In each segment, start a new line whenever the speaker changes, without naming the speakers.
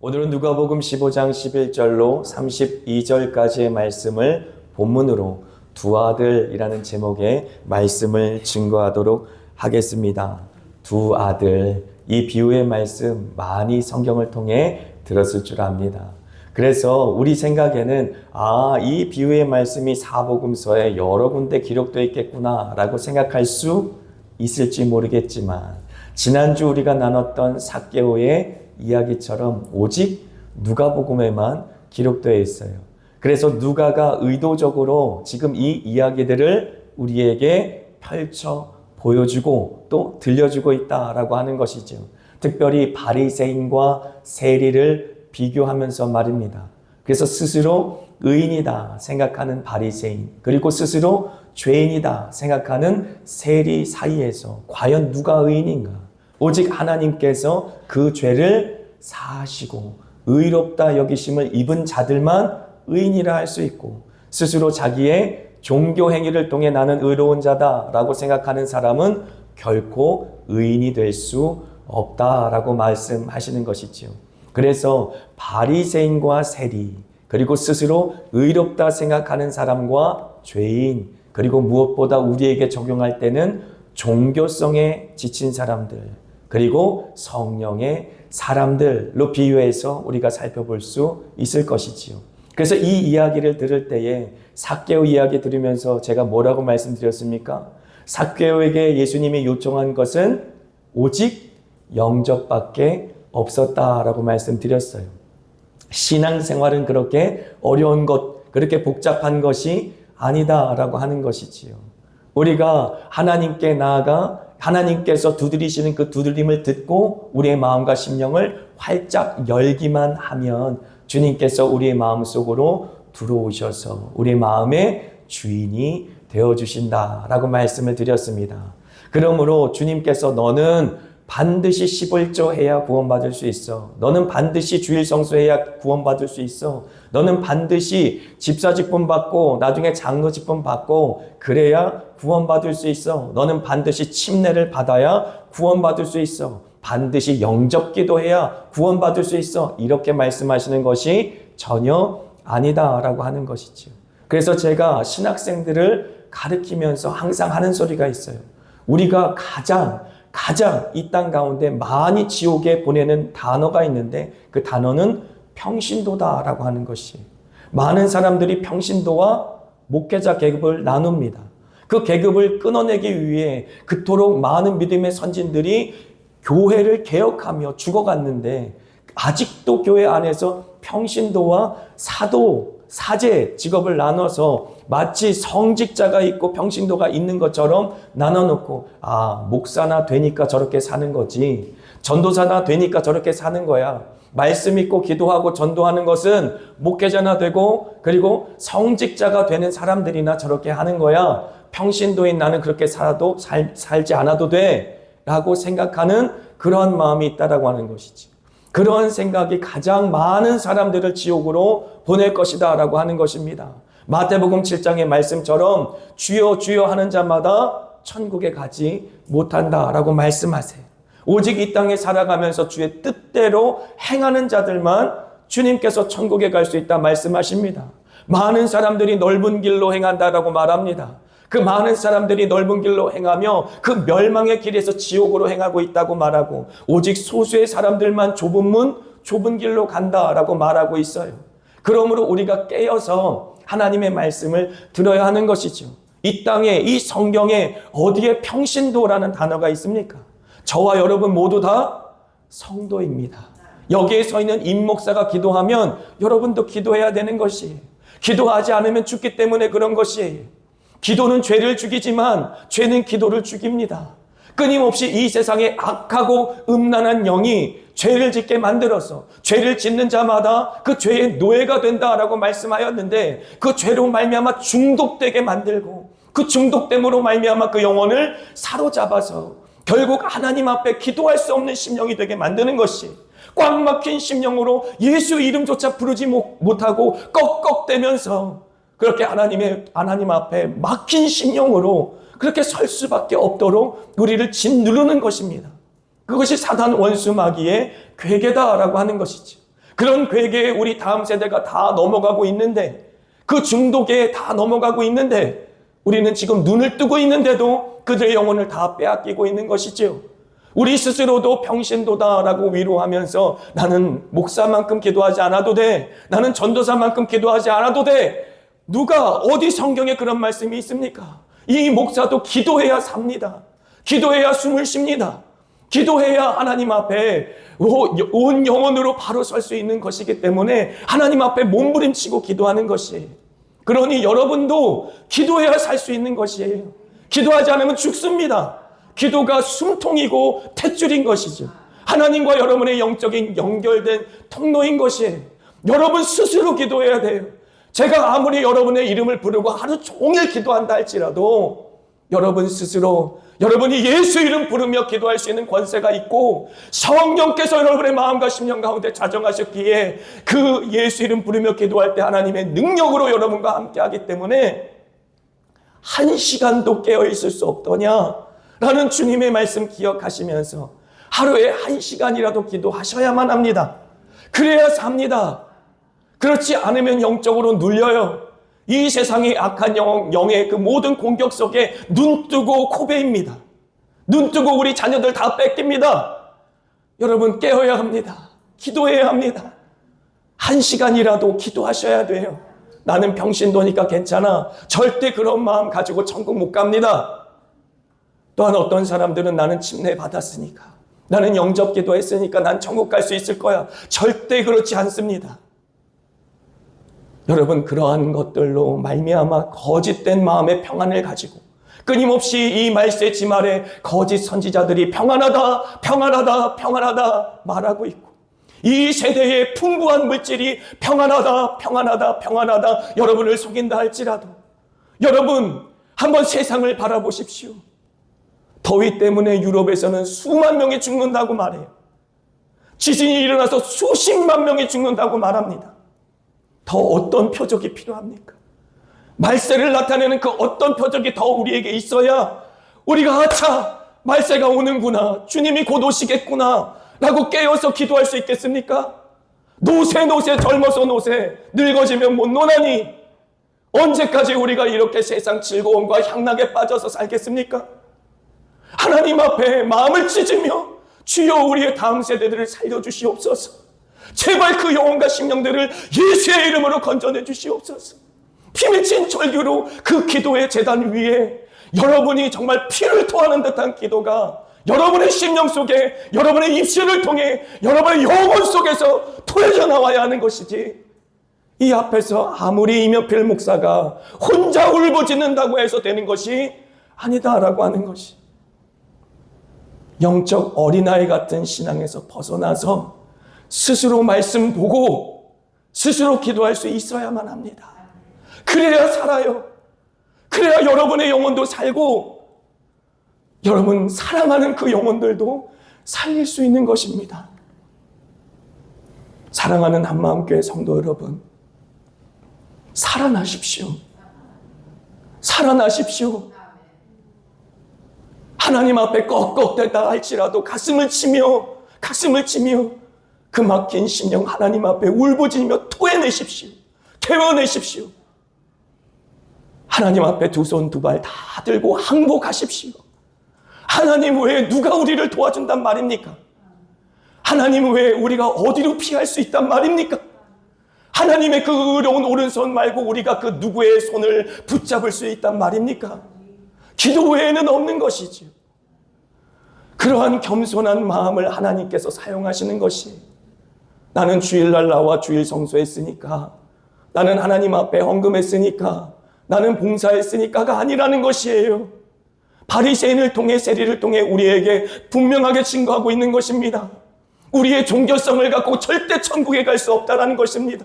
오늘은 누가복음 15장 11절로 32절까지의 말씀을 본문으로 두 아들이라는 제목의 말씀을 증거하도록 하겠습니다. 두 아들, 이 비유의 말씀 많이 성경을 통해 들었을 줄 압니다. 그래서 우리 생각에는 이 비유의 말씀이 사복음서에 여러 군데 기록되어 있겠구나 라고 생각할 수 있을지 모르겠지만, 지난주 우리가 나눴던 삭개오의 이야기처럼 오직 누가복음에만 기록되어 있어요. 그래서 누가가 의도적으로 지금 이 이야기들을 우리에게 펼쳐 보여주고 또 들려주고 있다라고 하는 것이죠. 특별히 바리새인과 세리를 비교하면서 말입니다. 그래서 스스로 의인이다 생각하는 바리새인, 그리고 스스로 죄인이다 생각하는 세리 사이에서 과연 누가 의인인가? 오직 하나님께서 그 죄를 사하시고 의롭다 여기심을 입은 자들만 의인이라 할 수 있고, 스스로 자기의 종교 행위를 통해 나는 의로운 자다라고 생각하는 사람은 결코 의인이 될 수 없다라고 말씀하시는 것이지요. 그래서 바리새인과 세리, 그리고 스스로 의롭다 생각하는 사람과 죄인, 그리고 무엇보다 우리에게 적용할 때는 종교성에 지친 사람들, 그리고 성령의 사람들로 비유해서 우리가 살펴볼 수 있을 것이지요. 그래서 이 이야기를 들을 때에 삭개오 이야기 들으면서 제가 뭐라고 말씀드렸습니까? 삭개오에게 예수님이 요청한 것은 오직 영접밖에 없었다라고 말씀드렸어요. 신앙생활은 그렇게 어려운 것, 그렇게 복잡한 것이 아니다라고 하는 것이지요. 우리가 하나님께 나아가 하나님께서 두드리시는 그 두드림을 듣고 우리의 마음과 심령을 활짝 열기만 하면 주님께서 우리의 마음속으로 들어오셔서 우리의 마음의 주인이 되어주신다라고 말씀을 드렸습니다. 그러므로 주님께서 너는 반드시 11조 해야 구원받을 수 있어. 너는 반드시 주일 성수해야 구원받을 수 있어. 너는 반드시 집사 직분 받고 나중에 장로 직분 받고 그래야 구원받을 수 있어. 너는 반드시 침례를 받아야 구원받을 수 있어. 반드시 영접 기도해야 구원받을 수 있어. 이렇게 말씀하시는 것이 전혀 아니다라고 하는 것이죠. 그래서 제가 신학생들을 가르치면서 항상 하는 소리가 있어요. 우리가 가장 이 땅 가운데 많이 지옥에 보내는 단어가 있는데 그 단어는 평신도다라고 하는 것이, 많은 사람들이 평신도와 목회자 계급을 나눕니다. 그 계급을 끊어내기 위해 그토록 많은 믿음의 선진들이 교회를 개혁하며 죽어갔는데 아직도 교회 안에서 평신도와 사도, 사제 직업을 나눠서 마치 성직자가 있고 평신도가 있는 것처럼 나눠놓고 목사나 되니까 저렇게 사는 거지, 전도사나 되니까 저렇게 사는 거야, 말씀 읽고 기도하고 전도하는 것은 목회자나 되고 그리고 성직자가 되는 사람들이나 저렇게 하는 거야, 평신도인 나는 그렇게 살아도 살지 않아도 돼 라고 생각하는 그러한 마음이 있다라고 하는 것이지. 그런 생각이 가장 많은 사람들을 지옥으로 보낼 것이다 라고 하는 것입니다. 마태복음 7장의 말씀처럼 주여 주여 하는 자마다 천국에 가지 못한다 라고 말씀하세요. 오직 이 땅에 살아가면서 주의 뜻대로 행하는 자들만 주님께서 천국에 갈 수 있다 말씀하십니다. 많은 사람들이 넓은 길로 행한다라고 말합니다. 그 많은 사람들이 넓은 길로 행하며 그 멸망의 길에서 지옥으로 행하고 있다고 말하고, 오직 소수의 사람들만 좁은 문, 좁은 길로 간다라고 말하고 있어요. 그러므로 우리가 깨어서 하나님의 말씀을 들어야 하는 것이죠. 이 땅에, 이 성경에 어디에 평신도라는 단어가 있습니까? 저와 여러분 모두 다 성도입니다. 여기에 서 있는 임 목사가 기도하면 여러분도 기도해야 되는 것이에요. 기도하지 않으면 죽기 때문에 그런 것이에요. 기도는 죄를 죽이지만 죄는 기도를 죽입니다. 끊임없이 이 세상에 악하고 음란한 영이 죄를 짓게 만들어서 죄를 짓는 자마다 그 죄의 노예가 된다라고 말씀하였는데, 그 죄로 말미암아 중독되게 만들고 그 중독됨으로 말미암아 그 영혼을 사로잡아서 결국 하나님 앞에 기도할 수 없는 심령이 되게 만드는 것이, 꽉 막힌 심령으로 예수 이름조차 부르지 못하고 꺽꺽대면서 그렇게 하나님 앞에 막힌 심령으로 그렇게 설 수밖에 없도록 우리를 짓누르는 것입니다. 그것이 사단 원수 마귀의 괴계다라고 하는 것이죠. 그런 괴계에 우리 다음 세대가 다 넘어가고 있는데, 그 중독에 다 넘어가고 있는데, 우리는 지금 눈을 뜨고 있는데도 그들의 영혼을 다 빼앗기고 있는 것이지요. 우리 스스로도 평신도다라고 위로하면서 나는 목사만큼 기도하지 않아도 돼, 나는 전도사만큼 기도하지 않아도 돼. 누가 어디 성경에 그런 말씀이 있습니까? 이 목사도 기도해야 삽니다. 기도해야 숨을 쉽니다. 기도해야 하나님 앞에 온 영혼으로 바로 설 수 있는 것이기 때문에 하나님 앞에 몸부림치고 기도하는 것이, 그러니 여러분도 기도해야 살 수 있는 것이에요. 기도하지 않으면 죽습니다. 기도가 숨통이고 탯줄인 것이죠. 하나님과 여러분의 영적인 연결된 통로인 것이에요. 여러분 스스로 기도해야 돼요. 제가 아무리 여러분의 이름을 부르고 하루 종일 기도한다 할지라도 여러분 스스로, 여러분이 예수 이름 부르며 기도할 수 있는 권세가 있고, 성령께서 여러분의 마음과 심령 가운데 자정하셨기에 그 예수 이름 부르며 기도할 때 하나님의 능력으로 여러분과 함께 하기 때문에 한 시간도 깨어 있을 수 없더냐 라는 주님의 말씀 기억하시면서 하루에 한 시간이라도 기도하셔야만 합니다. 그래야 삽니다. 그렇지 않으면 영적으로 눌려요. 이 세상의 악한 영의 그 모든 공격 속에 눈 뜨고 코베입니다. 눈 뜨고 우리 자녀들 다 뺏깁니다. 여러분 깨어야 합니다. 기도해야 합니다. 한 시간이라도 기도하셔야 돼요. 나는 평신도니까 괜찮아. 절대 그런 마음 가지고 천국 못 갑니다. 또한 어떤 사람들은 나는 침례 받았으니까, 나는 영접 기도했으니까 난 천국 갈 수 있을 거야. 절대 그렇지 않습니다. 여러분 그러한 것들로 말미암아 거짓된 마음의 평안을 가지고 끊임없이 이 말세지 말에 거짓 선지자들이 평안하다 평안하다 평안하다 말하고 있고, 이 세대의 풍부한 물질이 평안하다 평안하다 평안하다 여러분을 속인다 할지라도 여러분 한번 세상을 바라보십시오. 더위 때문에 유럽에서는 수만 명이 죽는다고 말해요. 지진이 일어나서 수십만 명이 죽는다고 말합니다. 더 어떤 표적이 필요합니까? 말세를 나타내는 그 어떤 표적이 더 우리에게 있어야 우리가 아차 말세가 오는구나, 주님이 곧 오시겠구나 라고 깨어서 기도할 수 있겠습니까? 노세 젊어서 노세, 늙어지면 못 노나니 언제까지 우리가 이렇게 세상 즐거움과 향락에 빠져서 살겠습니까? 하나님 앞에 마음을 찢으며 주여 우리의 다음 세대들을 살려주시옵소서. 제발 그 영혼과 심령들을 예수의 이름으로 건져내 주시옵소서. 피맺힌 절규로 그 기도의 제단 위에 여러분이 정말 피를 토하는 듯한 기도가 여러분의 심령 속에, 여러분의 입술을 통해 여러분의 영혼 속에서 토해져 나와야 하는 것이지, 이 앞에서 아무리 이명필 목사가 혼자 울부짖는다고 해서 되는 것이 아니다라고 하는 것이, 영적 어린아이 같은 신앙에서 벗어나서 스스로 말씀 보고 스스로 기도할 수 있어야만 합니다. 그래야 살아요. 그래야 여러분의 영혼도 살고 여러분 사랑하는 그 영혼들도 살릴 수 있는 것입니다. 사랑하는 한마음교회 성도 여러분, 살아나십시오. 살아나십시오. 하나님 앞에 꺽꺽대다 할지라도 가슴을 치며 그 막힌 심령 하나님 앞에 울부짖으며 토해내십시오. 개워내십시오. 하나님 앞에 두 손 두 발 다 들고 항복하십시오. 하나님 외에 누가 우리를 도와준단 말입니까? 하나님 외에 우리가 어디로 피할 수 있단 말입니까? 하나님의 그 의로운 오른손 말고 우리가 그 누구의 손을 붙잡을 수 있단 말입니까? 기도 외에는 없는 것이지요. 그러한 겸손한 마음을 하나님께서 사용하시는 것이, 나는 주일날 나와 주일 성수했으니까, 나는 하나님 앞에 헌금했으니까, 나는 봉사했으니까가 아니라는 것이에요. 바리새인을 통해 세리를 통해 우리에게 분명하게 증거하고 있는 것입니다. 우리의 종교성을 갖고 절대 천국에 갈 수 없다는 것입니다.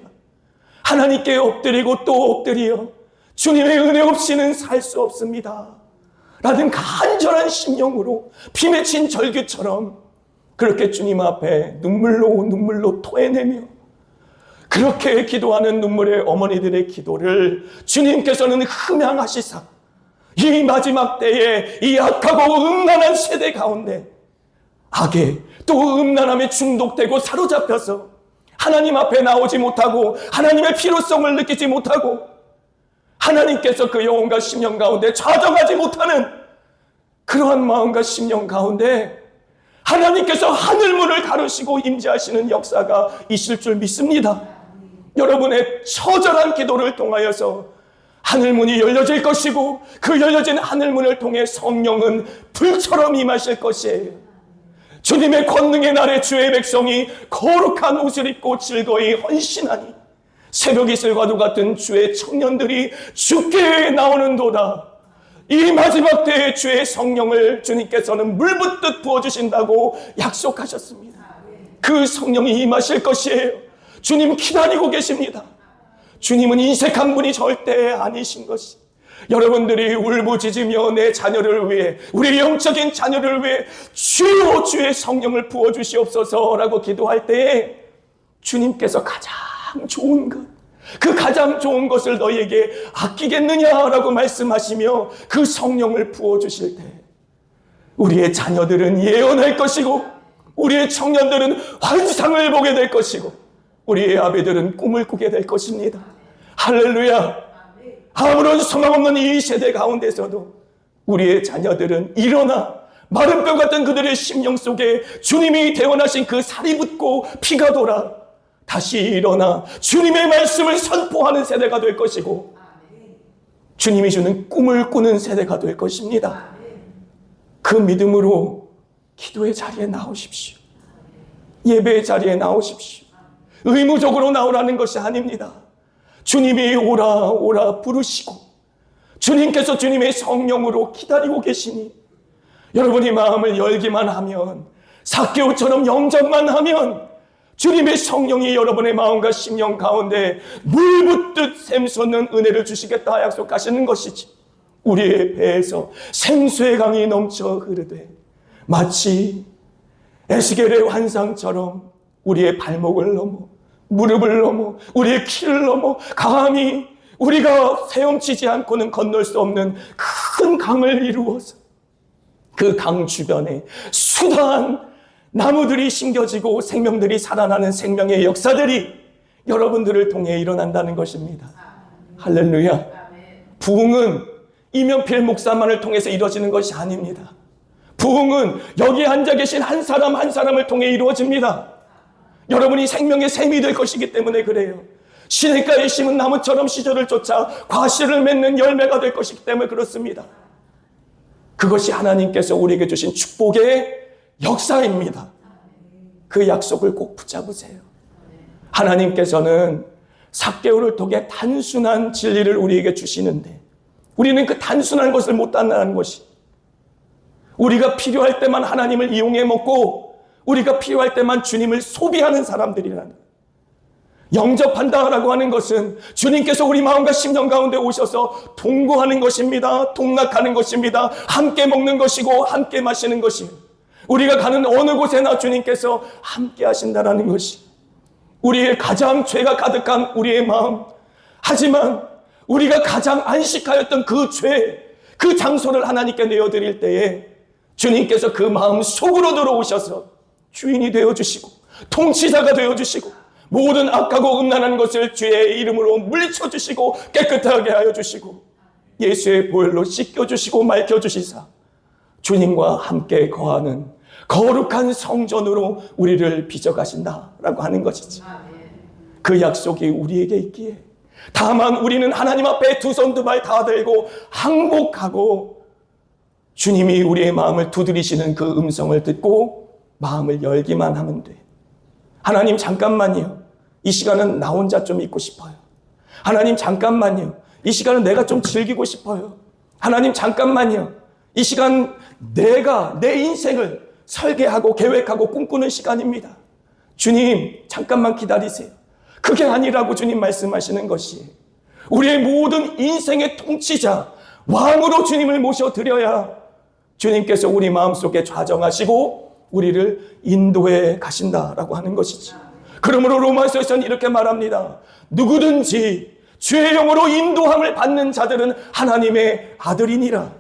하나님께 엎드리고 또 엎드려 주님의 은혜 없이는 살 수 없습니다 라는 간절한 심령으로 피맺힌 절규처럼 그렇게 주님 앞에 눈물로 토해내며 그렇게 기도하는 눈물의 어머니들의 기도를 주님께서는 흠양하시사 이 마지막 때에 이 악하고 음란한 세대 가운데 악에 또 음란함에 중독되고 사로잡혀서 하나님 앞에 나오지 못하고 하나님의 필요성을 느끼지 못하고 하나님께서 그 영혼과 심령 가운데 좌정하지 못하는 그러한 마음과 심령 가운데 하나님께서 하늘문을 가르시고 임재하시는 역사가 있을 줄 믿습니다. 여러분의 처절한 기도를 통하여서 하늘문이 열려질 것이고 그 열려진 하늘문을 통해 성령은 불처럼 임하실 것이에요. 주님의 권능의 날에 주의 백성이 거룩한 옷을 입고 즐거이 헌신하니 새벽 이슬과도 같은 주의 청년들이 주께 나오는도다. 이 마지막 때에 주의 성령을 주님께서는 물붓듯 부어주신다고 약속하셨습니다. 그 성령이 임하실 것이에요. 주님 기다리고 계십니다. 주님은 인색한 분이 절대 아니신 것이, 여러분들이 울부짖으며 내 자녀를 위해, 우리 영적인 자녀를 위해 주여 주의 성령을 부어주시옵소서라고 기도할 때에 주님께서 가장 좋은 것, 그 가장 좋은 것을 너희에게 아끼겠느냐라고 말씀하시며 그 성령을 부어주실 때 우리의 자녀들은 예언할 것이고 우리의 청년들은 환상을 보게 될 것이고 우리의 아비들은 꿈을 꾸게 될 것입니다. 할렐루야. 아무런 소망 없는 이 세대 가운데서도 우리의 자녀들은 일어나 마른 뼈 같은 그들의 심령 속에 주님이 태어나신 그 살이 붙고 피가 돌아 다시 일어나 주님의 말씀을 선포하는 세대가 될 것이고 주님이 주는 꿈을 꾸는 세대가 될 것입니다. 그 믿음으로 기도의 자리에 나오십시오. 예배의 자리에 나오십시오. 의무적으로 나오라는 것이 아닙니다. 주님이 오라 오라 부르시고 주님께서 주님의 성령으로 기다리고 계시니 여러분이 마음을 열기만 하면, 삭개오처럼 영접만 하면 주님의 성령이 여러분의 마음과 심령 가운데 물붓듯 샘솟는 은혜를 주시겠다 약속하시는 것이지, 우리의 배에서 생수의 강이 넘쳐 흐르되 마치 에스겔의 환상처럼 우리의 발목을 넘어 무릎을 넘어 우리의 키를 넘어 감히 우리가 헤엄치지 않고는 건널 수 없는 큰 강을 이루어서 그 강 주변에 수다한 나무들이 심겨지고 생명들이 살아나는 생명의 역사들이 여러분들을 통해 일어난다는 것입니다. 할렐루야. 부흥은 이면필 목사만을 통해서 이루어지는 것이 아닙니다. 부흥은 여기 앉아 계신 한 사람 한 사람을 통해 이루어집니다. 여러분이 생명의 샘이 될 것이기 때문에 그래요. 시냇가에 심은 나무처럼 시절을 쫓아 과실을 맺는 열매가 될 것이기 때문에 그렇습니다. 그것이 하나님께서 우리에게 주신 축복의 역사입니다. 그 약속을 꼭 붙잡으세요. 하나님께서는 삭개오를 통해 단순한 진리를 우리에게 주시는데 우리는 그 단순한 것을 못 따라가는 것이, 우리가 필요할 때만 하나님을 이용해 먹고 우리가 필요할 때만 주님을 소비하는 사람들이라는, 영접한다라고 하는 것은 주님께서 우리 마음과 심령 가운데 오셔서 동거하는 것입니다. 동락하는 것입니다. 함께 먹는 것이고 함께 마시는 것입니다. 우리가 가는 어느 곳에나 주님께서 함께 하신다라는 것이 우리의 가장 죄가 가득한 우리의 마음, 하지만 우리가 가장 안식하였던 그 죄, 그 장소를 하나님께 내어드릴 때에 주님께서 그 마음 속으로 들어오셔서 주인이 되어주시고 통치자가 되어주시고 모든 악하고 음란한 것을 주의 이름으로 물리쳐주시고 깨끗하게 하여 주시고 예수의 보혈로 씻겨주시고 맑혀주시사 주님과 함께 거하는 거룩한 성전으로 우리를 빚어가신다라고 하는 것이지. 그 약속이 우리에게 있기에 다만 우리는 하나님 앞에 두 손 두 발 다 들고 항복하고 주님이 우리의 마음을 두드리시는 그 음성을 듣고 마음을 열기만 하면 돼. 하나님 잠깐만요. 이 시간은 나 혼자 좀 있고 싶어요. 하나님 잠깐만요. 이 시간은 내가 좀 즐기고 싶어요. 하나님 잠깐만요. 이 시간 내가 내 인생을 설계하고 계획하고 꿈꾸는 시간입니다. 주님 잠깐만 기다리세요. 그게 아니라고 주님 말씀하시는 것이, 우리의 모든 인생의 통치자 왕으로 주님을 모셔드려야 주님께서 우리 마음속에 좌정하시고 우리를 인도해 가신다라고 하는 것이지. 그러므로 로마서에서는 이렇게 말합니다. 누구든지 주의 영으로 인도함을 받는 자들은 하나님의 아들이니라.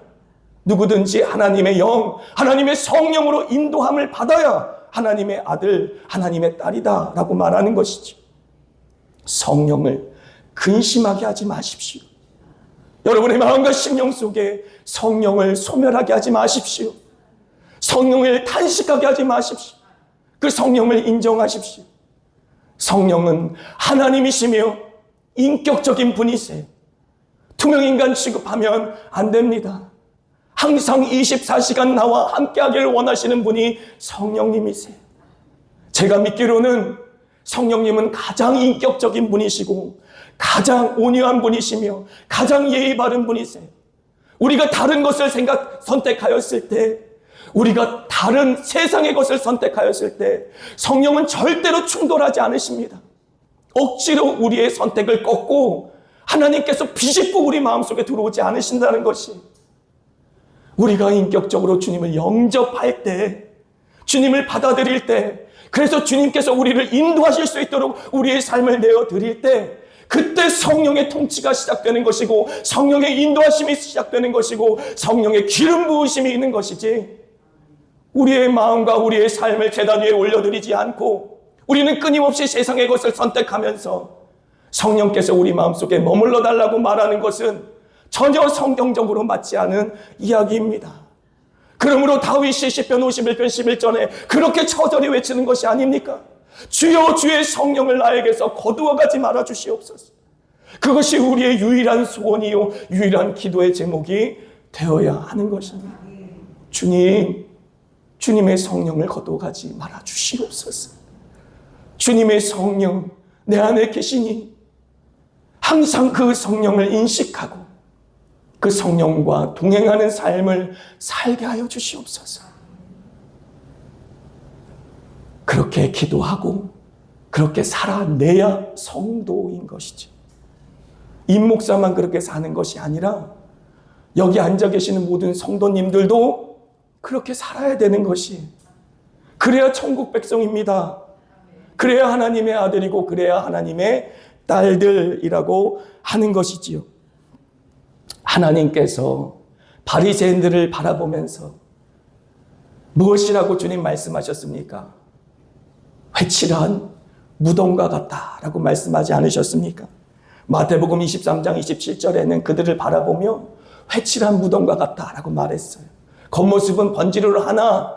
누구든지 하나님의 영, 하나님의 성령으로 인도함을 받아야 하나님의 아들, 하나님의 딸이다 라고 말하는 것이죠. 성령을 근심하게 하지 마십시오. 여러분의 마음과 심령 속에 성령을 소멸하게 하지 마십시오. 성령을 탄식하게 하지 마십시오. 그 성령을 인정하십시오. 성령은 하나님이시며 인격적인 분이세요. 투명인간 취급하면 안 됩니다. 항상 24시간 나와 함께하기를 원하시는 분이 성령님이세요. 제가 믿기로는 성령님은 가장 인격적인 분이시고 가장 온유한 분이시며 가장 예의 바른 분이세요. 우리가 다른 것을 선택하였을 때, 우리가 다른 세상의 것을 선택하였을 때 성령은 절대로 충돌하지 않으십니다. 억지로 우리의 선택을 꺾고 하나님께서 비집고 우리 마음속에 들어오지 않으신다는 것이, 우리가 인격적으로 주님을 영접할 때, 주님을 받아들일 때, 그래서 주님께서 우리를 인도하실 수 있도록 우리의 삶을 내어드릴 때, 그때 성령의 통치가 시작되는 것이고 성령의 인도하심이 시작되는 것이고 성령의 기름 부으심이 있는 것이지, 우리의 마음과 우리의 삶을 제단 위에 올려드리지 않고 우리는 끊임없이 세상의 것을 선택하면서 성령께서 우리 마음속에 머물러 달라고 말하는 것은 전혀 성경적으로 맞지 않은 이야기입니다. 그러므로 다윗이 시편 51편 11절에 그렇게 처절히 외치는 것이 아닙니까? 주여 주의 성령을 나에게서 거두어가지 말아 주시옵소서. 그것이 우리의 유일한 소원이요 유일한 기도의 제목이 되어야 하는 것입니다. 주님의 성령을 거두어가지 말아 주시옵소서. 주님의 성령 내 안에 계시니 항상 그 성령을 인식하고 그 성령과 동행하는 삶을 살게 하여 주시옵소서. 그렇게 기도하고 그렇게 살아내야 성도인 것이죠. 임 목사만 그렇게 사는 것이 아니라 여기 앉아 계시는 모든 성도님들도 그렇게 살아야 되는 것이, 그래야 천국 백성입니다. 그래야 하나님의 아들이고 그래야 하나님의 딸들이라고 하는 것이지요. 하나님께서 바리새인들을 바라보면서 무엇이라고 주님 말씀하셨습니까? 회칠한 무덤과 같다라고 말씀하지 않으셨습니까? 마태복음 23장 27절에는 그들을 바라보며 회칠한 무덤과 같다라고 말했어요. 겉모습은 번지르르 하나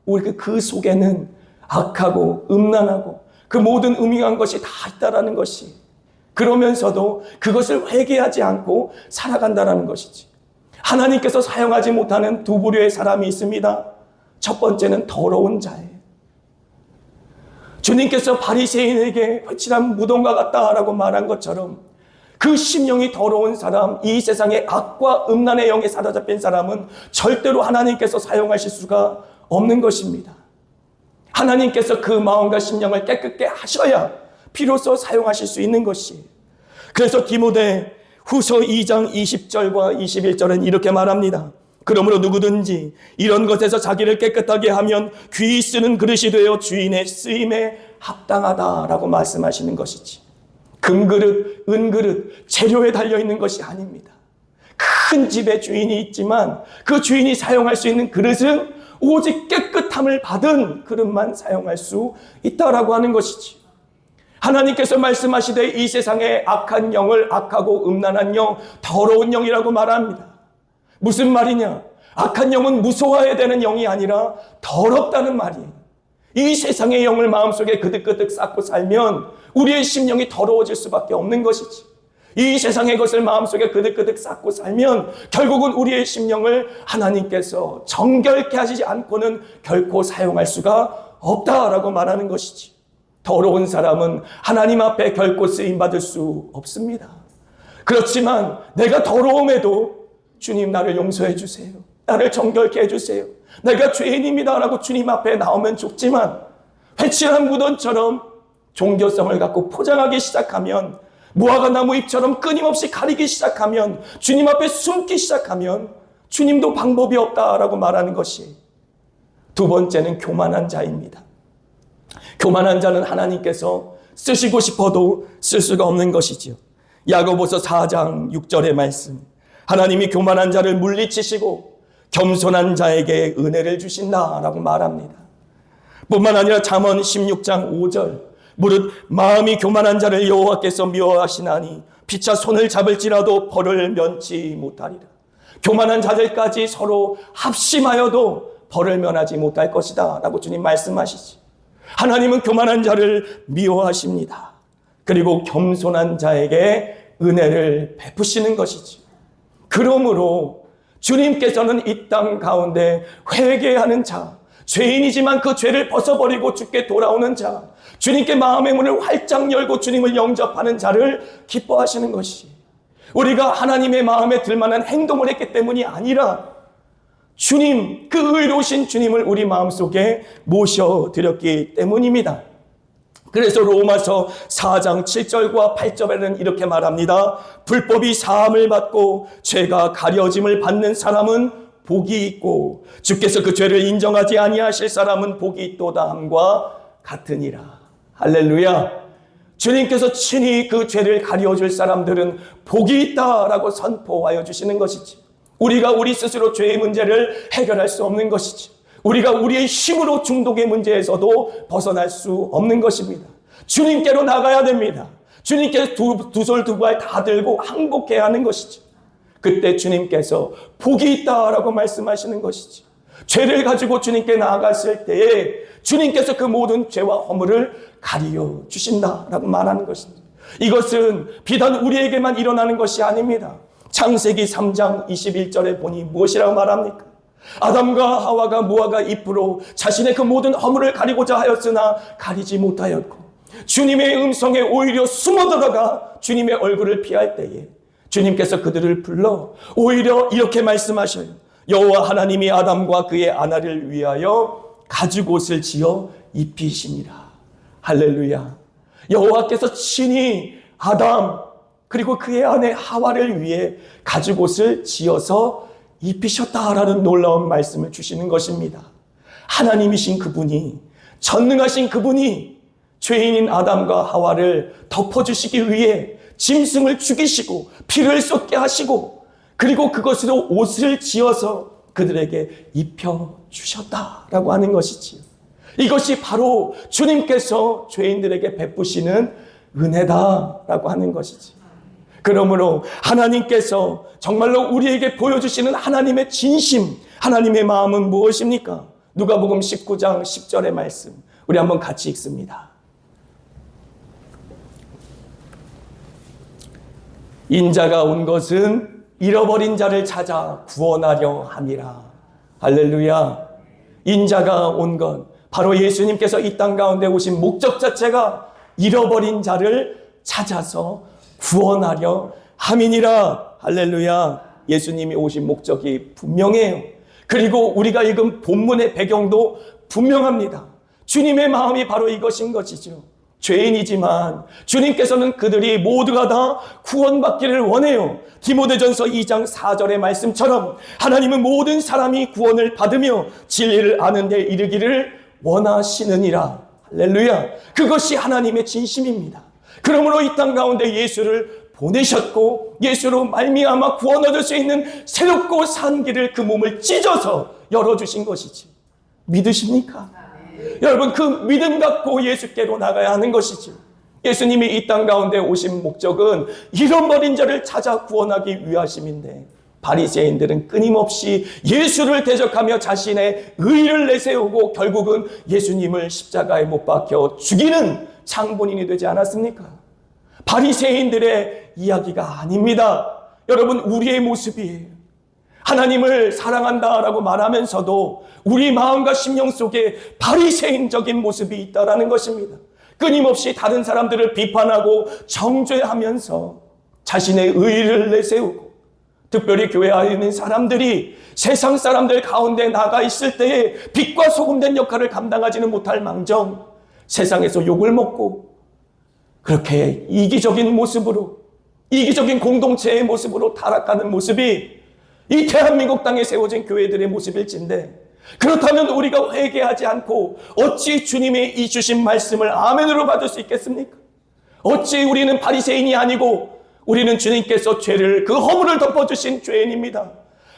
우리 그 속에는 악하고 음란하고 그 모든 음흉한 것이 다 있다라는 것이, 그러면서도 그것을 회개하지 않고 살아간다라는 것이지. 하나님께서 사용하지 못하는 두 부류의 사람이 있습니다. 첫 번째는 더러운 자예요. 주님께서 바리새인에게 회칠한 무덤과 같다라고 말한 것처럼 그 심령이 더러운 사람, 이 세상의 악과 음란의 영에 사로잡힌 사람은 절대로 하나님께서 사용하실 수가 없는 것입니다. 하나님께서 그 마음과 심령을 깨끗게 하셔야 비로소 사용하실 수 있는 것이. 그래서 디모데 후서 2장 20절과 21절은 이렇게 말합니다. 그러므로 누구든지 이런 것에서 자기를 깨끗하게 하면 귀히 쓰는 그릇이 되어 주인의 쓰임에 합당하다라고 말씀하시는 것이지. 금그릇, 은그릇, 재료에 달려있는 것이 아닙니다. 큰 집에 주인이 있지만 그 주인이 사용할 수 있는 그릇은 오직 깨끗함을 받은 그릇만 사용할 수 있다라고 하는 것이지. 하나님께서 말씀하시되 이 세상의 악한 영을 악하고 음란한 영, 더러운 영이라고 말합니다. 무슨 말이냐? 악한 영은 무서워해야 되는 영이 아니라 더럽다는 말이에요. 이 세상의 영을 마음속에 그득그득 쌓고 살면 우리의 심령이 더러워질 수밖에 없는 것이지. 이 세상의 것을 마음속에 그득그득 쌓고 살면 결국은 우리의 심령을 하나님께서 정결케 하시지 않고는 결코 사용할 수가 없다라고 말하는 것이지. 더러운 사람은 하나님 앞에 결코 쓰임받을 수 없습니다. 그렇지만 내가 더러움에도 주님 나를 용서해 주세요. 나를 정결케 해주세요. 내가 죄인입니다라고 주님 앞에 나오면 좋지만 회칠한 무덤처럼 종교성을 갖고 포장하기 시작하면, 무화과 나무 잎처럼 끊임없이 가리기 시작하면, 주님 앞에 숨기 시작하면 주님도 방법이 없다라고 말하는 것이. 두 번째는 교만한 자입니다. 교만한 자는 하나님께서 쓰시고 싶어도 쓸 수가 없는 것이지요. 야고보서 4장 6절의 말씀. 하나님이 교만한 자를 물리치시고 겸손한 자에게 은혜를 주신다라고 말합니다. 뿐만 아니라 잠언 16장 5절 무릇 마음이 교만한 자를 여호와께서 미워하시나니 피차 손을 잡을지라도 벌을 면치 못하리라. 교만한 자들까지 서로 합심하여도 벌을 면하지 못할 것이다 라고 주님 말씀하시지. 하나님은 교만한 자를 미워하십니다. 그리고 겸손한 자에게 은혜를 베푸시는 것이지. 그러므로 주님께서는 이 땅 가운데 회개하는 자, 죄인이지만 그 죄를 벗어버리고 주께 돌아오는 자, 주님께 마음의 문을 활짝 열고 주님을 영접하는 자를 기뻐하시는 것이, 우리가 하나님의 마음에 들만한 행동을 했기 때문이 아니라 주님, 그 의로우신 주님을 우리 마음속에 모셔드렸기 때문입니다. 그래서 로마서 4장 7절과 8절에는 이렇게 말합니다. 불법이 사함을 받고 죄가 가려짐을 받는 사람은 복이 있고 주께서 그 죄를 인정하지 아니하실 사람은 복이 있도다 함과 같으니라. 할렐루야. 주님께서 친히 그 죄를 가려줄 사람들은 복이 있다라고 선포하여 주시는 것이지. 우리가 우리 스스로 죄의 문제를 해결할 수 없는 것이지. 우리가 우리의 힘으로 중독의 문제에서도 벗어날 수 없는 것입니다. 주님께로 나가야 됩니다. 주님께 두 손 두 발 다 들고 항복해야 하는 것이지. 그때 주님께서 복이 있다라고 말씀하시는 것이지. 죄를 가지고 주님께 나아갔을 때에 주님께서 그 모든 죄와 허물을 가리어 주신다라고 말하는 것입니다. 이것은 비단 우리에게만 일어나는 것이 아닙니다. 창세기 3장 21절에 보니 무엇이라고 말합니까? 아담과 하와가 무화과 잎으로 자신의 그 모든 허물을 가리고자 하였으나 가리지 못하였고 주님의 음성에 오히려 숨어들어가 주님의 얼굴을 피할 때에 주님께서 그들을 불러 오히려 이렇게 말씀하셔요. 여호와 하나님이 아담과 그의 아내를 위하여 가죽옷을 지어 입히시니라. 할렐루야. 여호와께서 친히 아담 그리고 그의 아내 하와를 위해 가죽옷을 지어서 입히셨다라는 놀라운 말씀을 주시는 것입니다. 하나님이신 그분이, 전능하신 그분이 죄인인 아담과 하와를 덮어주시기 위해 짐승을 죽이시고 피를 쏟게 하시고 그리고 그것으로 옷을 지어서 그들에게 입혀주셨다라고 하는 것이지요. 이것이 바로 주님께서 죄인들에게 베푸시는 은혜다라고 하는 것이지. 그러므로 하나님께서 정말로 우리에게 보여주시는 하나님의 진심, 하나님의 마음은 무엇입니까? 누가복음 19장 10절의 말씀 우리 한번 같이 읽습니다. 인자가 온 것은 잃어버린 자를 찾아 구원하려 함이라. 할렐루야. 인자가 온 것, 바로 예수님께서 이 땅 가운데 오신 목적 자체가 잃어버린 자를 찾아서 구원하려 함이니라. 할렐루야. 예수님이 오신 목적이 분명해요. 그리고 우리가 읽은 본문의 배경도 분명합니다. 주님의 마음이 바로 이것인 것이죠. 죄인이지만 주님께서는 그들이 모두가 다 구원받기를 원해요. 디모데전서 2장 4절의 말씀처럼 하나님은 모든 사람이 구원을 받으며 진리를 아는 데 이르기를 원하시느니라. 할렐루야. 그것이 하나님의 진심입니다. 그러므로 이 땅 가운데 예수를 보내셨고 예수로 말미암아 구원 얻을 수 있는 새롭고 산 길을 그 몸을 찢어서 열어주신 것이지. 믿으십니까? 여러분, 그 믿음 갖고 예수께로 나가야 하는 것이죠. 예수님이 이 땅 가운데 오신 목적은 잃어버린 자를 찾아 구원하기 위하심인데 바리새인들은 끊임없이 예수를 대적하며 자신의 의를 내세우고 결국은 예수님을 십자가에 못 박혀 죽이는 장본인이 되지 않았습니까? 바리새인들의 이야기가 아닙니다. 여러분, 우리의 모습이에요. 하나님을 사랑한다라고 말하면서도 우리 마음과 심령 속에 바리새인적인 모습이 있다라는 것입니다. 끊임없이 다른 사람들을 비판하고 정죄하면서 자신의 의의를 내세우고 특별히 교회 안에 있는 사람들이 세상 사람들 가운데 나가 있을 때에 빛과 소금된 역할을 감당하지는 못할 망정 세상에서 욕을 먹고 그렇게 이기적인 모습으로 이기적인 공동체의 모습으로 타락하는 모습이 이 대한민국 땅에 세워진 교회들의 모습일진데 그렇다면 우리가 회개하지 않고 어찌 주님의 이 주신 말씀을 아멘으로 받을 수 있겠습니까? 어찌 우리는 바리새인이 아니고 우리는 주님께서 죄를 그 허물을 덮어주신 죄인입니다.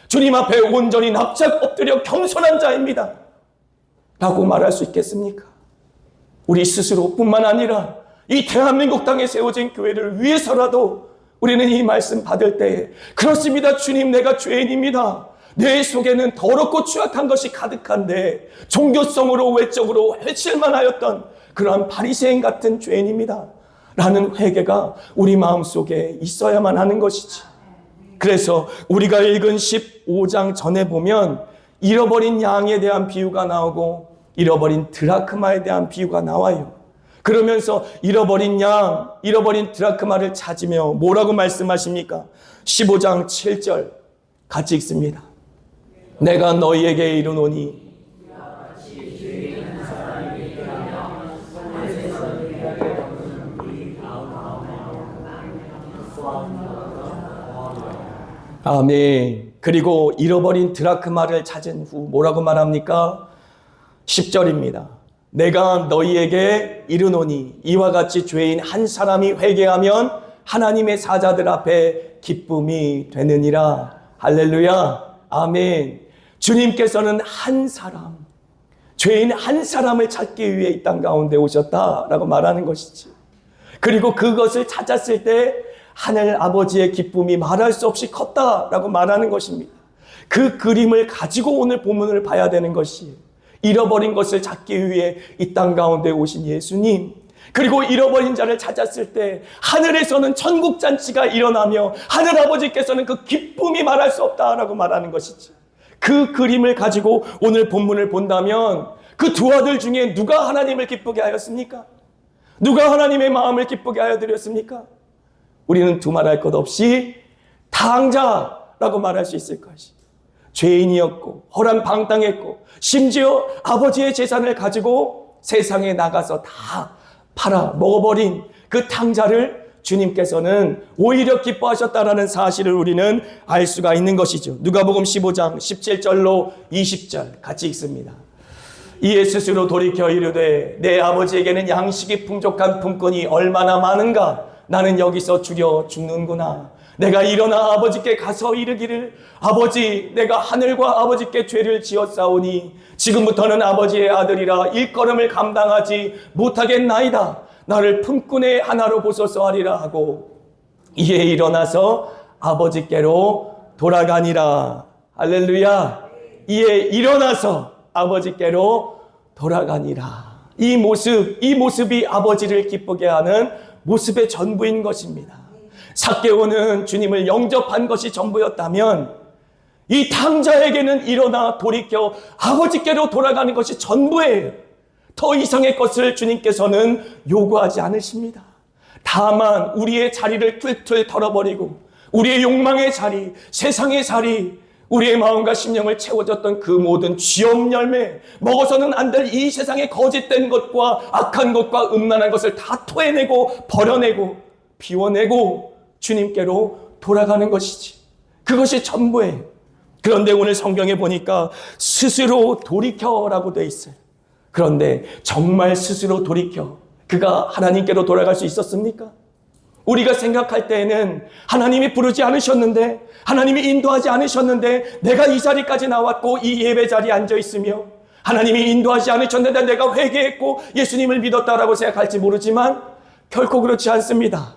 주님 앞에 온전히 납작 엎드려 겸손한 자입니다. 라고 말할 수 있겠습니까? 우리 스스로뿐만 아니라 이 대한민국 땅에 세워진 교회를 위해서라도 우리는 이 말씀 받을 때에 그렇습니다. 주님, 내가 죄인입니다. 내 속에는 더럽고 추악한 것이 가득한데 종교성으로 외적으로 해칠만 하였던 그러한 바리새인 같은 죄인입니다. 라는 회개가 우리 마음속에 있어야만 하는 것이지. 그래서 우리가 읽은 15장 전에 보면 잃어버린 양에 대한 비유가 나오고 잃어버린 드라크마에 대한 비유가 나와요. 그러면서 잃어버린 양, 잃어버린 드라크마를 찾으며 뭐라고 말씀하십니까? 15장 7절 같이 읽습니다. 내가 너희에게 이르노니 아멘. 그리고 잃어버린 드라크마를 찾은 후 뭐라고 말합니까? 10절입니다. 내가 너희에게 이르노니 이와 같이 죄인 한 사람이 회개하면 하나님의 사자들 앞에 기쁨이 되느니라. 할렐루야. 아멘. 주님께서는 한 사람, 죄인 한 사람을 찾기 위해 이 땅 가운데 오셨다라고 말하는 것이지. 그리고 그것을 찾았을 때 하늘 아버지의 기쁨이 말할 수 없이 컸다라고 말하는 것입니다. 그 그림을 가지고 오늘 본문을 봐야 되는 것이 잃어버린 것을 찾기 위해 이 땅 가운데 오신 예수님, 그리고 잃어버린 자를 찾았을 때 하늘에서는 천국 잔치가 일어나며 하늘 아버지께서는 그 기쁨이 말할 수 없다라고 말하는 것이지. 그 그림을 가지고 오늘 본문을 본다면 그 두 아들 중에 누가 하나님을 기쁘게 하였습니까? 누가 하나님의 마음을 기쁘게 하여 드렸습니까? 우리는 두말할 것 없이 당자라고 말할 수 있을 것이. 죄인이었고 허랑방탕했고 심지어 아버지의 재산을 가지고 세상에 나가서 다 팔아 먹어버린 그 탕자를 주님께서는 오히려 기뻐하셨다라는 사실을 우리는 알 수가 있는 것이죠. 누가복음 15장 17절로 20절 같이 읽습니다. 이에 스스로 돌이켜 이르되 내 아버지에게는 양식이 풍족한 품꾼이 얼마나 많은가. 나는 여기서 죽여 죽는구나. 내가 일어나 아버지께 가서 이르기를 아버지, 내가 하늘과 아버지께 죄를 지었사오니 지금부터는 아버지의 아들이라 일걸음을 감당하지 못하겠나이다. 나를 품꾼의 하나로 보소서 하리라 하고 이에 일어나서 아버지께로 돌아가니라. 할렐루야. 이에 일어나서 아버지께로 돌아가니라. 이 모습이 아버지를 기쁘게 하는 모습의 전부인 것입니다. 삭개오는 주님을 영접한 것이 전부였다면 이 탕자에게는 일어나 돌이켜 아버지께로 돌아가는 것이 전부예요. 더 이상의 것을 주님께서는 요구하지 않으십니다. 다만 우리의 자리를 툴툴 털어버리고 우리의 욕망의 자리, 세상의 자리, 우리의 마음과 심령을 채워줬던 그 모든 쥐업 열매, 먹어서는 안 될 이 세상의 거짓된 것과 악한 것과 음란한 것을 다 토해내고 버려내고 비워내고 주님께로 돌아가는 것이지. 그것이 전부예요. 그런데 오늘 성경에 보니까 스스로 돌이켜라고 돼 있어요. 그런데 정말 스스로 돌이켜 그가 하나님께로 돌아갈 수 있었습니까? 우리가 생각할 때에는 하나님이 부르지 않으셨는데, 하나님이 인도하지 않으셨는데 내가 이 자리까지 나왔고 이 예배 자리에 앉아 있으며 하나님이 인도하지 않으셨는데 내가 회개했고 예수님을 믿었다라고 생각할지 모르지만 결코 그렇지 않습니다.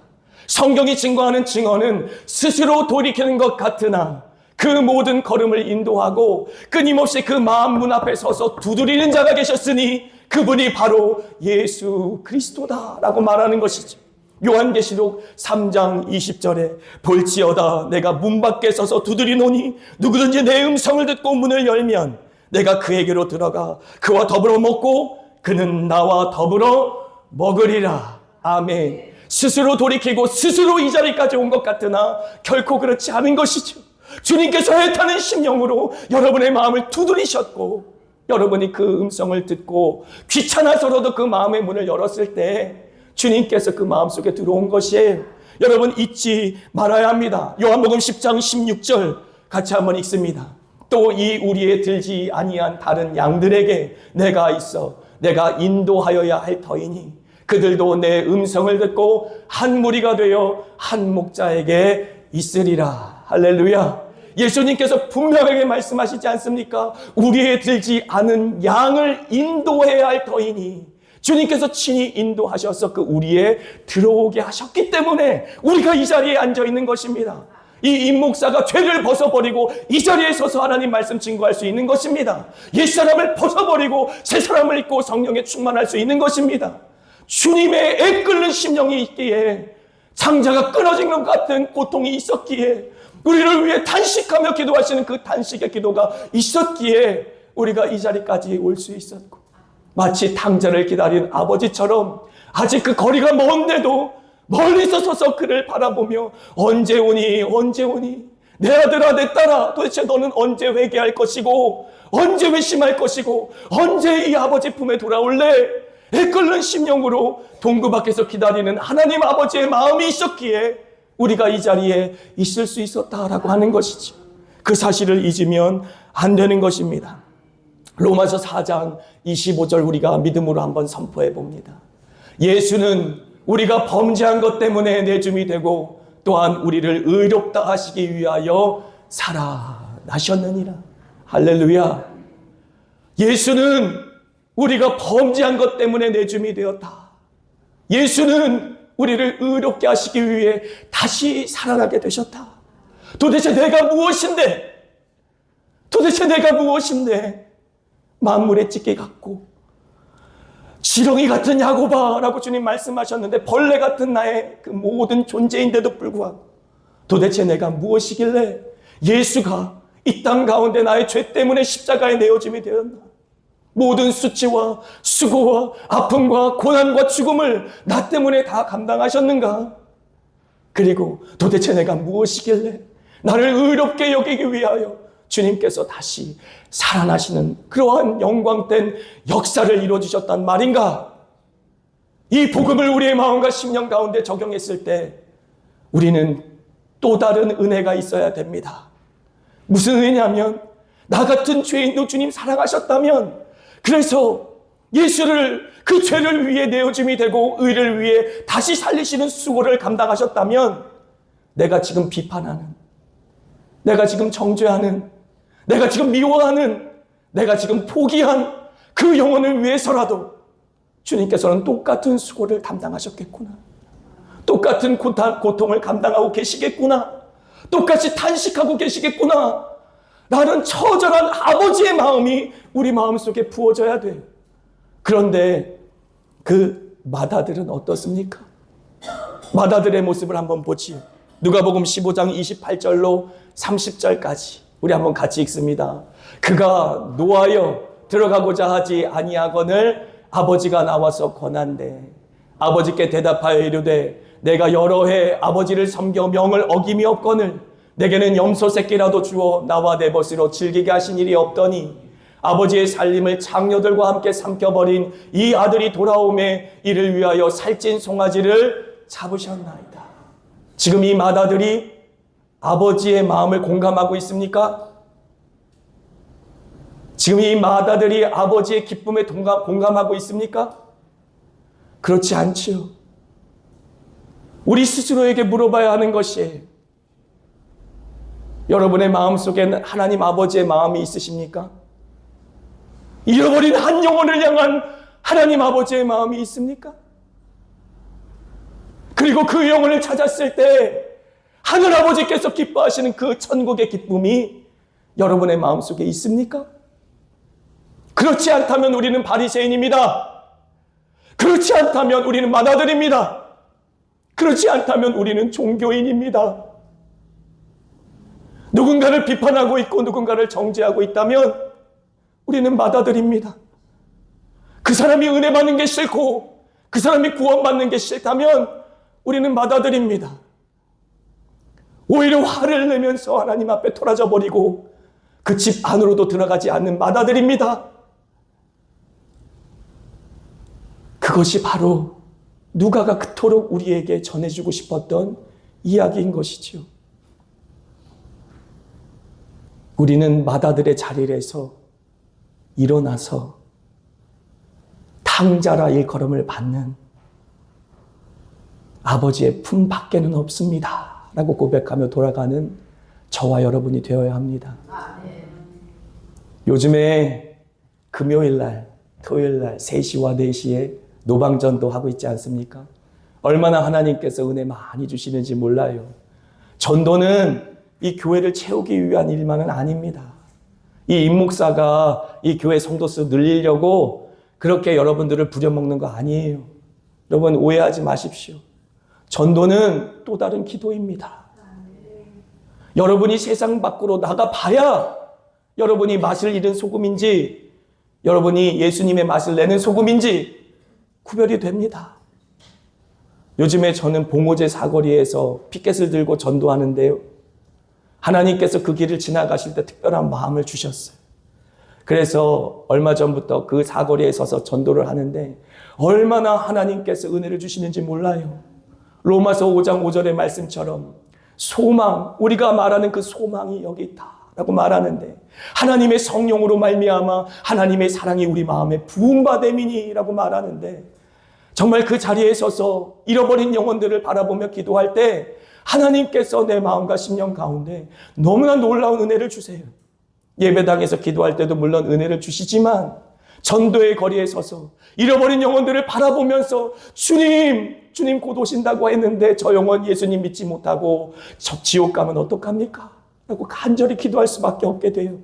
성경이 증거하는 증언은 스스로 돌이키는 것 같으나 그 모든 걸음을 인도하고 끊임없이 그 마음 문 앞에 서서 두드리는 자가 계셨으니 그분이 바로 예수 그리스도다라고 말하는 것이죠. 요한계시록 3장 20절에 볼지어다 내가 문 밖에 서서 두드리노니 누구든지 내 음성을 듣고 문을 열면 내가 그에게로 들어가 그와 더불어 먹고 그는 나와 더불어 먹으리라. 아멘. 스스로 돌이키고 스스로 이 자리까지 온 것 같으나 결코 그렇지 않은 것이죠. 주님께서 애타는 심령으로 여러분의 마음을 두드리셨고 여러분이 그 음성을 듣고 귀찮아서라도 그 마음의 문을 열었을 때 주님께서 그 마음속에 들어온 것이에요. 여러분 잊지 말아야 합니다. 요한복음 10장 16절 같이 한번 읽습니다. 또 이 우리에 들지 아니한 다른 양들에게 내가 있어 내가 인도하여야 할 터이니 그들도 내 음성을 듣고 한 무리가 되어 한 목자에게 있으리라. 할렐루야. 예수님께서 분명하게 말씀하시지 않습니까? 우리의 들지 않은 양을 인도해야 할 터이니 주님께서 친히 인도하셔서 그 우리에 들어오게 하셨기 때문에 우리가 이 자리에 앉아 있는 것입니다. 이 임목사가 죄를 벗어버리고 이 자리에 서서 하나님 말씀 증거할 수 있는 것입니다. 옛사람을 벗어버리고 새사람을 입고 성령에 충만할 수 있는 것입니다. 주님의 애끓는 심령이 있기에, 창자가 끊어진 것 같은 고통이 있었기에, 우리를 위해 탄식하며 기도하시는 그 탄식의 기도가 있었기에 우리가 이 자리까지 올 수 있었고, 마치 탕자를 기다린 아버지처럼 아직 그 거리가 먼데도 멀리서 서서 그를 바라보며 언제 오니 언제 오니, 내 아들아 내 딸아 도대체 너는 언제 회개할 것이고 언제 회심할 것이고 언제 이 아버지 품에 돌아올래? 애끓는 심령으로 동구 밖에서 기다리는 하나님 아버지의 마음이 있었기에 우리가 이 자리에 있을 수 있었다라고 하는 것이죠. 그 사실을 잊으면 안 되는 것입니다. 로마서 4장 25절 우리가 믿음으로 한번 선포해 봅니다. 예수는 우리가 범죄한 것 때문에 내줌이 되고 또한 우리를 의롭다 하시기 위하여 살아나셨느니라. 할렐루야. 예수는 우리가 범죄한 것 때문에 내줌이 되었다. 예수는 우리를 의롭게 하시기 위해 다시 살아나게 되셨다. 도대체 내가 무엇인데? 도대체 내가 무엇인데? 만물의 찢기 같고 지렁이 같은 야고바라고 주님 말씀하셨는데 벌레 같은 나의 그 모든 존재인데도 불구하고 도대체 내가 무엇이길래 예수가 이 땅 가운데 나의 죄 때문에 십자가에 내어짐이 되었나? 모든 수치와 수고와 아픔과 고난과 죽음을 나 때문에 다 감당하셨는가? 그리고 도대체 내가 무엇이길래 나를 의롭게 여기기 위하여 주님께서 다시 살아나시는 그러한 영광된 역사를 이루어주셨단 말인가? 이 복음을 우리의 마음과 심령 가운데 적용했을 때 우리는 또 다른 은혜가 있어야 됩니다. 무슨 은혜냐면, 나 같은 죄인도 주님 사랑하셨다면, 그래서 예수를 그 죄를 위해 내어짐이 되고 의를 위해 다시 살리시는 수고를 감당하셨다면, 내가 지금 비판하는, 내가 지금 정죄하는, 내가 지금 미워하는, 내가 지금 포기한 그 영혼을 위해서라도 주님께서는 똑같은 수고를 감당하셨겠구나. 똑같은 고통을 감당하고 계시겠구나. 똑같이 탄식하고 계시겠구나. 라는 처절한 아버지의 마음이 우리 마음속에 부어져야 돼요. 그런데 그 마다들은 어떻습니까? 마다들의 모습을 한번 보지요. 누가복음 15장 28절로 30절까지 우리 한번 같이 읽습니다. 그가 노하여 들어가고자 하지 아니하거늘 아버지가 나와서 권한대 아버지께 대답하여 이르되 내가 여러 해 아버지를 섬겨 명을 어김이 없거늘 내게는 염소 새끼라도 주어 나와 내 벗으로 즐기게 하신 일이 없더니 아버지의 살림을 장녀들과 함께 삼켜버린 이 아들이 돌아오매 이를 위하여 살찐 송아지를 잡으셨나이다. 지금 이 맏아들이 아버지의 마음을 공감하고 있습니까? 지금 이 맏아들이 아버지의 기쁨에 공감하고 있습니까? 그렇지 않지요. 우리 스스로에게 물어봐야 하는 것이, 여러분의 마음속에는 하나님 아버지의 마음이 있으십니까? 잃어버린 한 영혼을 향한 하나님 아버지의 마음이 있습니까? 그리고 그 영혼을 찾았을 때 하늘 아버지께서 기뻐하시는 그 천국의 기쁨이 여러분의 마음속에 있습니까? 그렇지 않다면 우리는 바리새인입니다. 그렇지 않다면 우리는 맏아들입니다. 그렇지 않다면 우리는 종교인입니다. 누군가를 비판하고 있고 누군가를 정죄하고 있다면 우리는 맏아들입니다. 그 사람이 은혜 받는 게 싫고 그 사람이 구원받는 게 싫다면 우리는 맏아들입니다. 오히려 화를 내면서 하나님 앞에 토라져 버리고 그 집 안으로도 들어가지 않는 맏아들입니다. 그것이 바로 누가가 그토록 우리에게 전해주고 싶었던 이야기인 것이죠. 우리는 맏아들의 자리에서 일어나서 탕자라 일컬음을 받는 아버지의 품 밖에는 없습니다 라고 고백하며 돌아가는 저와 여러분이 되어야 합니다. 요즘에 금요일날, 토요일날 3시와 4시에 노방전도 하고 있지 않습니까? 얼마나 하나님께서 은혜 많이 주시는지 몰라요. 전도는 이 교회를 채우기 위한 일만은 아닙니다. 이 임목사가 이 교회 성도수 늘리려고 그렇게 여러분들을 부려먹는 거 아니에요. 여러분 오해하지 마십시오. 전도는 또 다른 기도입니다. 여러분이 세상 밖으로 나가봐야 여러분이 맛을 잃은 소금인지 여러분이 예수님의 맛을 내는 소금인지 구별이 됩니다. 요즘에 저는 봉오제 사거리에서 피켓을 들고 전도하는데요. 하나님께서 그 길을 지나가실 때 특별한 마음을 주셨어요. 그래서 얼마 전부터 그 사거리에 서서 전도를 하는데 얼마나 하나님께서 은혜를 주시는지 몰라요. 로마서 5장 5절의 말씀처럼 소망, 우리가 말하는 그 소망이 여기 있다라고 말하는데 하나님의 성령으로 말미암아 하나님의 사랑이 우리 마음에 부음받음이니라고 말하는데 정말 그 자리에 서서 잃어버린 영혼들을 바라보며 기도할 때 하나님께서 내 마음과 심령 가운데 너무나 놀라운 은혜를 주세요. 예배당에서 기도할 때도 물론 은혜를 주시지만 전도의 거리에 서서 잃어버린 영혼들을 바라보면서 주님 곧 오신다고 했는데 저 영혼 예수님 믿지 못하고 저 지옥 가면 어떡합니까? 라고 간절히 기도할 수밖에 없게 돼요.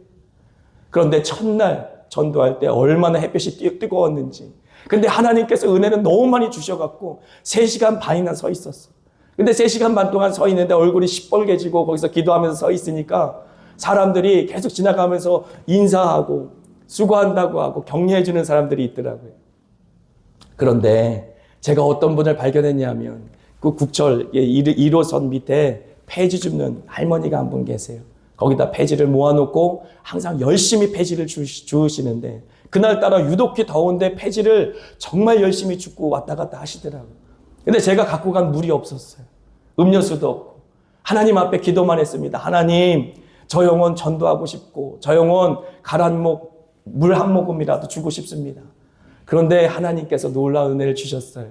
그런데 첫날 전도할 때 얼마나 햇볕이 뜨거웠는지. 근데 하나님께서 은혜는 너무 많이 주셔갖고 3시간 반이나 서 있었어. 근데 3시간 반 동안 서 있는데 얼굴이 시뻘개지고 거기서 기도하면서 서 있으니까 사람들이 계속 지나가면서 인사하고 수고한다고 하고 격려해주는 사람들이 있더라고요. 그런데 제가 어떤 분을 발견했냐면 그 국철 1호선 밑에 폐지 줍는 할머니가 한 분 계세요. 거기다 폐지를 모아놓고 항상 열심히 폐지를 주우시는데 그날따라 유독히 더운데 폐지를 정말 열심히 줍고 왔다 갔다 하시더라고요. 근데 제가 갖고 간 물이 없었어요. 음료수도 없고 하나님 앞에 기도만 했습니다. 하나님 저 영혼 전도하고 싶고 저 영혼 물 한 모금이라도 주고 싶습니다. 그런데 하나님께서 놀라운 은혜를 주셨어요.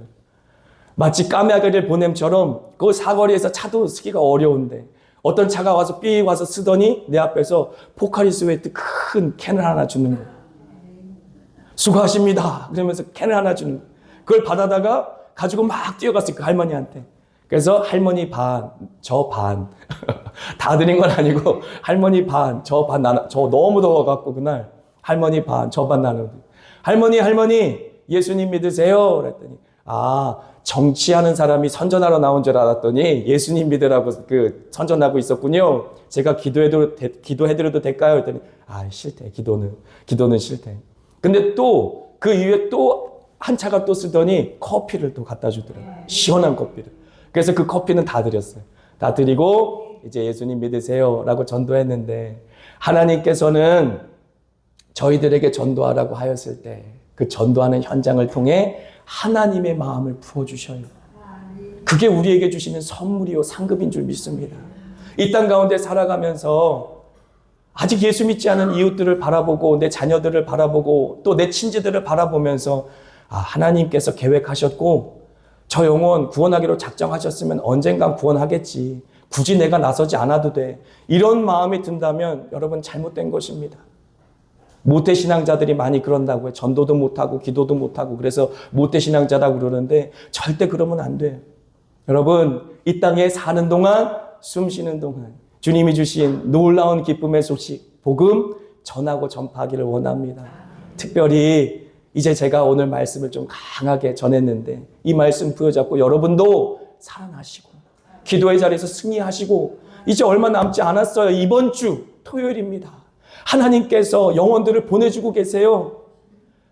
마치 까마귀를 보냄처럼 그 사거리에서 차도 쓰기가 어려운데 어떤 차가 와서 삐 와서 쓰더니 내 앞에서 포카리 스웨트 큰 캔을 하나 주는 거예요. 수고하십니다. 그러면서 캔을 하나 주는 거예요. 그걸 받아다가 가지고 막 뛰어갔어요. 그 할머니한테. 그래서 할머니 반, 저 반. 다 드린 건 아니고 할머니 반, 저 반 나눠. 저 너무 더워갖고 그날 할머니 반, 저 반 나눠. 할머니 예수님 믿으세요? 그랬더니 정치하는 사람이 선전하러 나온 줄 알았더니 예수님 믿으라고 선전하고 있었군요. 제가 기도해드려도 될까요? 그랬더니 싫대. 기도는 싫대. 근데 또 그 이후에 또 한 차가 또 쓰더니 커피를 또 갖다 주더라고요. 시원한 커피를. 그래서 그 커피는 다 드렸어요. 다 드리고 이제 예수님 믿으세요 라고 전도했는데 하나님께서는 저희들에게 전도하라고 하였을 때 그 전도하는 현장을 통해 하나님의 마음을 부어주셔요. 그게 우리에게 주시는 선물이요 상급인 줄 믿습니다. 이 땅 가운데 살아가면서 아직 예수 믿지 않은 이웃들을 바라보고 내 자녀들을 바라보고 또 내 친지들을 바라보면서 하나님께서 계획하셨고 저 영혼 구원하기로 작정하셨으면 언젠간 구원하겠지. 굳이 내가 나서지 않아도 돼. 이런 마음이 든다면 여러분 잘못된 것입니다. 모태신앙자들이 많이 그런다고요. 전도도 못하고 기도도 못하고 그래서 모태신앙자라고 그러는데 절대 그러면 안 돼요. 여러분 이 땅에 사는 동안 숨 쉬는 동안 주님이 주신 놀라운 기쁨의 소식 복음 전하고 전파하기를 원합니다. 특별히 이제 제가 오늘 말씀을 좀 강하게 전했는데 이 말씀 부여잡고 여러분도 살아나시고 기도의 자리에서 승리하시고 이제 얼마 남지 않았어요. 이번 주 토요일입니다. 하나님께서 영혼들을 보내주고 계세요.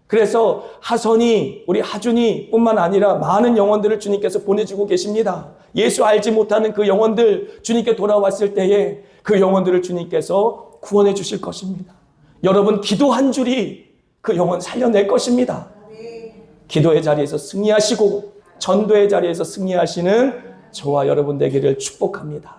그래서 하선이 우리 하준이 뿐만 아니라 많은 영혼들을 주님께서 보내주고 계십니다. 예수 알지 못하는 그 영혼들 주님께 돌아왔을 때에 그 영혼들을 주님께서 구원해 주실 것입니다. 여러분 기도 한 줄이 그 영혼 살려낼 것입니다. 기도의 자리에서 승리하시고 전도의 자리에서 승리하시는 저와 여러분 되기를 축복합니다.